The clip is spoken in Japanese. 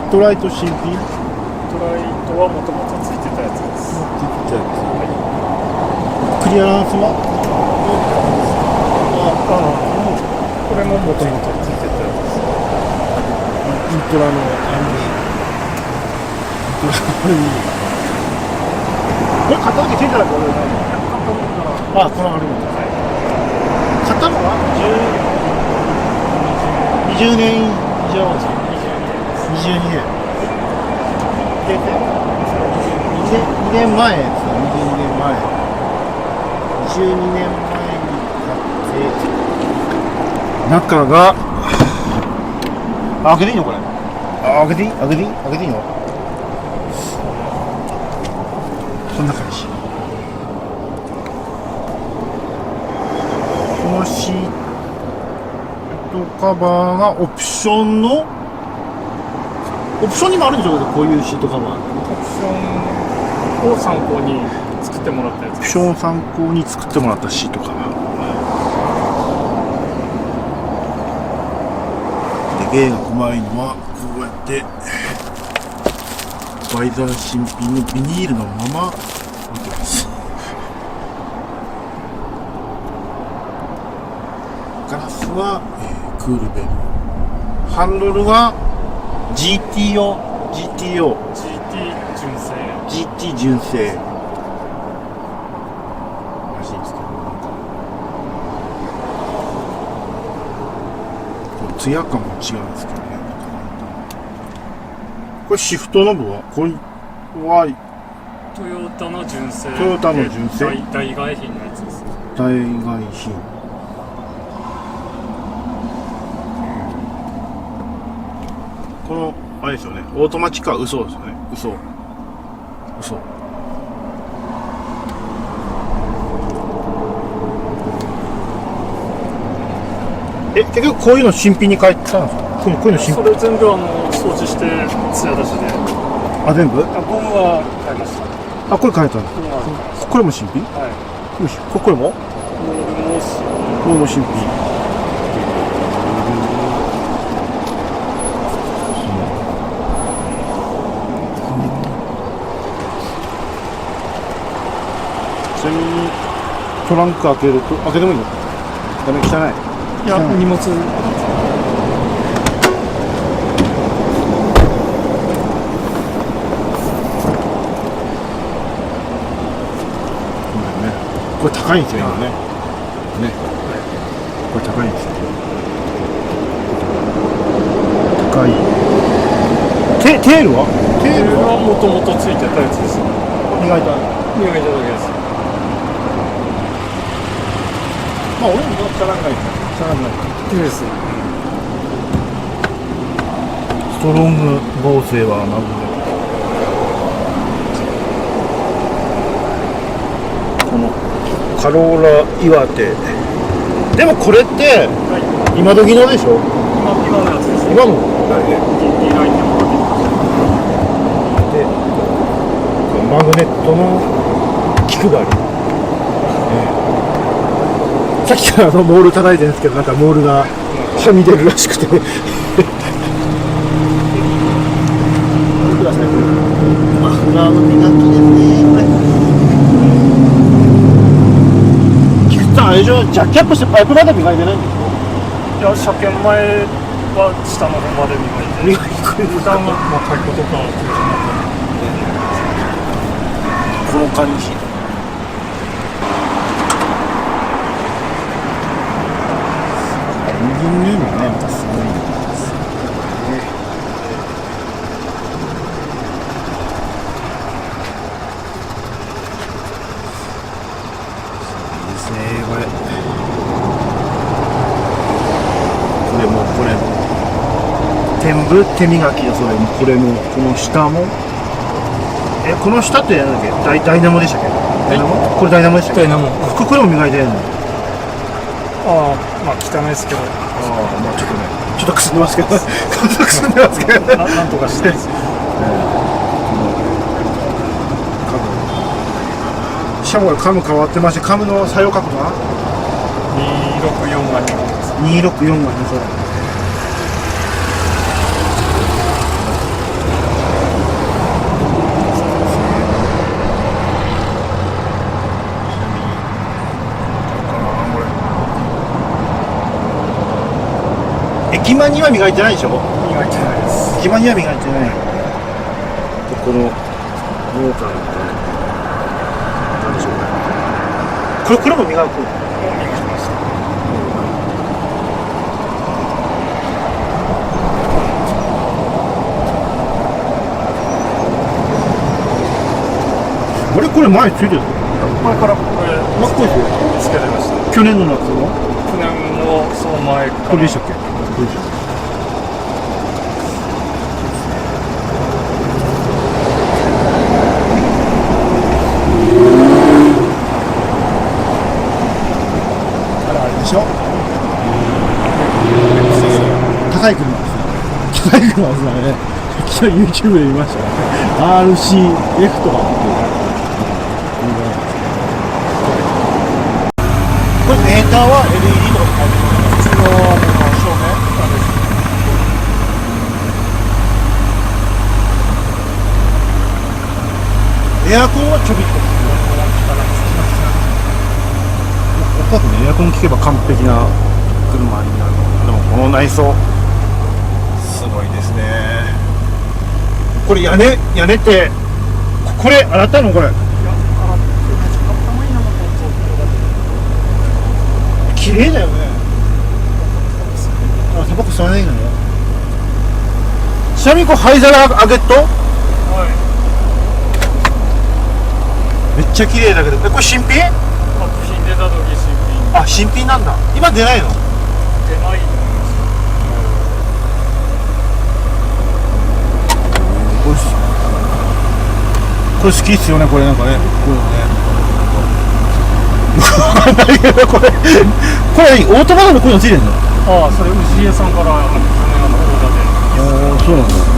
トライト新品？トライトはもともとついてたやつです。ついてたやつ。クリアランスは？これももともとついてたやつです。イントラのこれ型だけついたらこれ何？あ、このあるんだ。型も20年以上ですか？22年。2年前ですか？22年前。22年前に買って、中が、開けていいのこれ？開けていいの？こんな感じ。このシートカバーがオプションにもあるんでしょうけど、こういうシートカバー。オプションを参考に作ってもらったやつ。オプションを参考に作ってもらったシートカバー。で、芸がうまいのは、こうやって、バイザー新品のビニールのまま置いてます。ガラスは、クールベル。ハンドルは GT 純正らしいですけど、ツヤ感も違うんですけどね。これシフトノブはこれはトヨタの純正。代替品のやつです。代替品。このあれですよね。オートマチックは嘘ですよね。嘘。結局こういうの新品に変えたんですか？こういうの新品。それ全部掃除して艶出しで。あ、全部？ゴムは変えました。あ、これ変えたの？これも新品？はい。よし、これも？これも新品。ちなみにトランク開けてもいいの？ダメ、汚い。いや、荷物。これ高いんですよ今ね。これ高いんですよ。高い。テールはもともとついてたやつです。磨いただけです。まあ俺もチャラくないです。ストロング合成はなんでこのカローラ岩手でもこれって今時のでしょ？今のやつです。今のでマグネットのキクがある。さっきからモール叩いてるんですけど、なんかモールがはみ出るらしくてください。マフラーの磨きですね。菊池さん、あれでしょ、ジャッキアップしてパイプまで磨いてないんですか？いや、車検前は下の方まで磨いて、普段はパイプとかこの感じ。エンジンルームがね、またすごいんですよね。いいですね、これ。これも天部手磨きよ、それもこれもこの下も。この下ってなんだっけ？ダイナモでしたっけ？ダイナモ？これダイナモでしたっけ？ダイナモ。これも磨いてるの？ああ、まあ汚いですけど。まあちょっとくすんでますけど、なんとかして。しかもカム変わってまして、カムの作用角度は264が2本です。264が2本。隙間には磨いてないでしょ。磨いてないです。隙間には磨いてない。このモーターのなんでしょうね。これも磨く。もう磨きました。これ前ついてる。前からこれかっこいいですよ。つけてました。去年の夏の去年のその前から。これでしたっけ？これでしたっけ？あれでしょ？高い車ですね。高い車ですね。昨日 YouTube で見ましたね。RCF とかっていう。これメーターは LED とかで書いてるの？普通の照明なんです。エアコンはちょびっと。おそらくね、エアコン効けば完璧な車になる。でもこの内装すごいですね。これ屋根ってこれ洗ったのこれ？綺麗だよね。あ、タバコ吸わないのよ。ちなみにこう灰皿アゲット？はい。めっちゃ綺麗だけど、これ新品？部品出た時新品。あ、新品なんだ。今出ないの？出ないと思います。これ好きっすよね、これなんかね。こういうのね。これ何オートマタでこういうのついてんの？ああ、それ氏家さんから去年のオーダーで。ああ、そうなんだ。